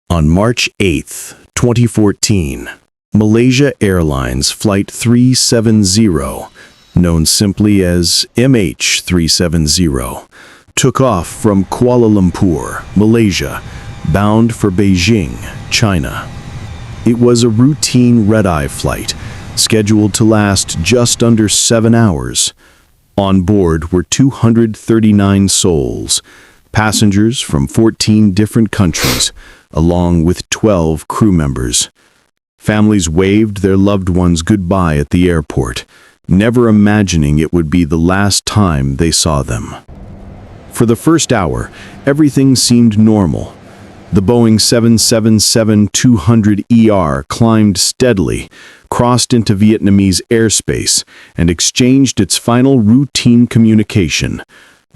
On March 8, 2014, Malaysia Airlines Flight 370, known simply as MH370, took off from Kuala Lumpur, Malaysia, bound for Beijing, China. It was a routine red-eye flight, scheduled to last just under 7 hours. On board were 239 souls, passengers from 14 different countries, along with 12 crew members. Families waved their loved ones goodbye at the airport, never imagining it would be the last time they saw them. For the first hour, everything seemed normal. The Boeing 777-200ER climbed steadily, crossed into Vietnamese airspace, and exchanged its final routine communication.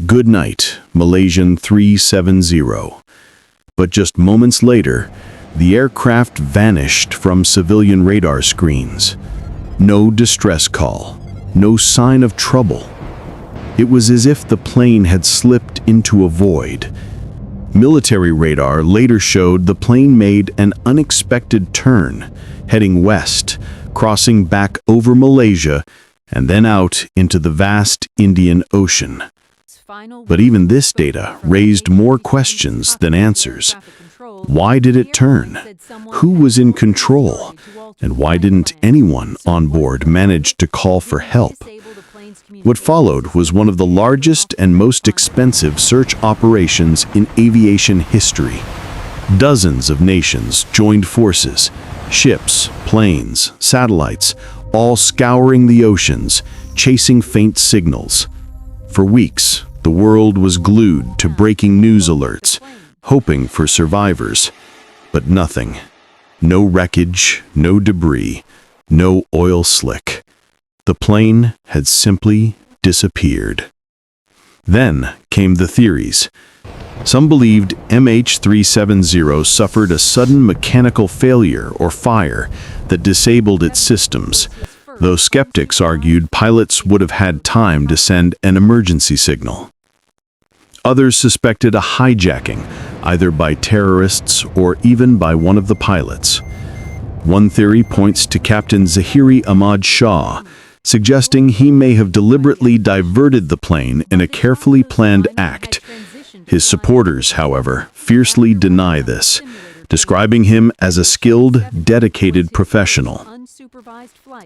"Good night, Malaysian 370. But just moments later, the aircraft vanished from civilian radar screens. No distress call, no sign of trouble. It was as if the plane had slipped into a void. Military radar later showed the plane made an unexpected turn, heading west, crossing back over Malaysia, and then out into the vast Indian Ocean. But even this data raised more questions than answers. Why did it turn? Who was in control? And why didn't anyone on board manage to call for help? What followed was one of the largest and most expensive search operations in aviation history. Dozens of nations joined forces, ships, planes, satellites, all scouring the oceans, chasing faint signals. For weeks, the world was glued to breaking news alerts, hoping for survivors. But nothing. No wreckage, no debris, no oil slick. The plane had simply disappeared. Then came the theories. Some believed MH370 suffered a sudden mechanical failure or fire that disabled its systems, though skeptics argued pilots would have had time to send an emergency signal. Others suspected a hijacking, either by terrorists or even by one of the pilots. One theory points to Captain Zahiri Ahmad Shah, suggesting he may have deliberately diverted the plane in a carefully planned act. His supporters, however, fiercely deny this, describing him as a skilled, dedicated professional.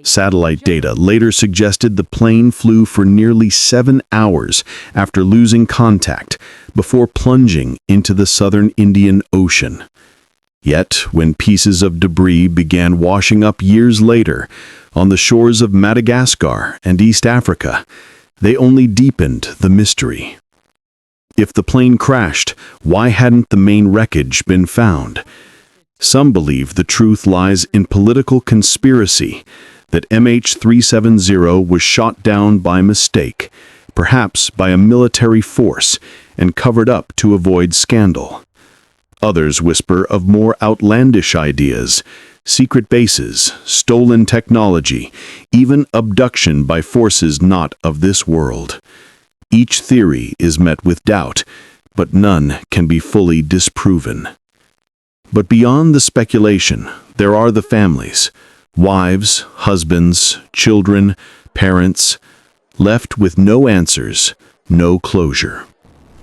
Satellite data later suggested the plane flew for nearly 7 hours after losing contact before plunging into the southern Indian Ocean. Yet, when pieces of debris began washing up years later on the shores of Madagascar and East Africa, they only deepened the mystery. If the plane crashed, why hadn't the main wreckage been found? Some believe the truth lies in political conspiracy, that MH370 was shot down by mistake, perhaps by a military force, and covered up to avoid scandal. Others whisper of more outlandish ideas, secret bases, stolen technology, even abduction by forces not of this world. Each theory is met with doubt, but none can be fully disproven. But beyond the speculation, there are the families, wives, husbands, children, parents, left with no answers, no closure.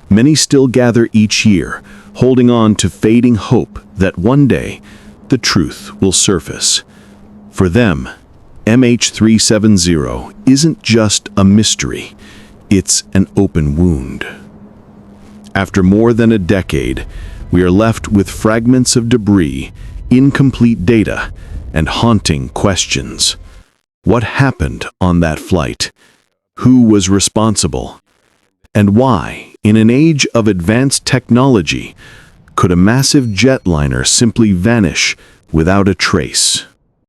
Many still gather each year, holding on to fading hope that one day the truth will surface. For them, MH370 isn't just a mystery, it's an open wound. After more than a decade, we are left with fragments of debris, incomplete data, and haunting questions. What happened on that flight? Who was responsible? And why, in an age of advanced technology, could a massive jetliner simply vanish without a trace?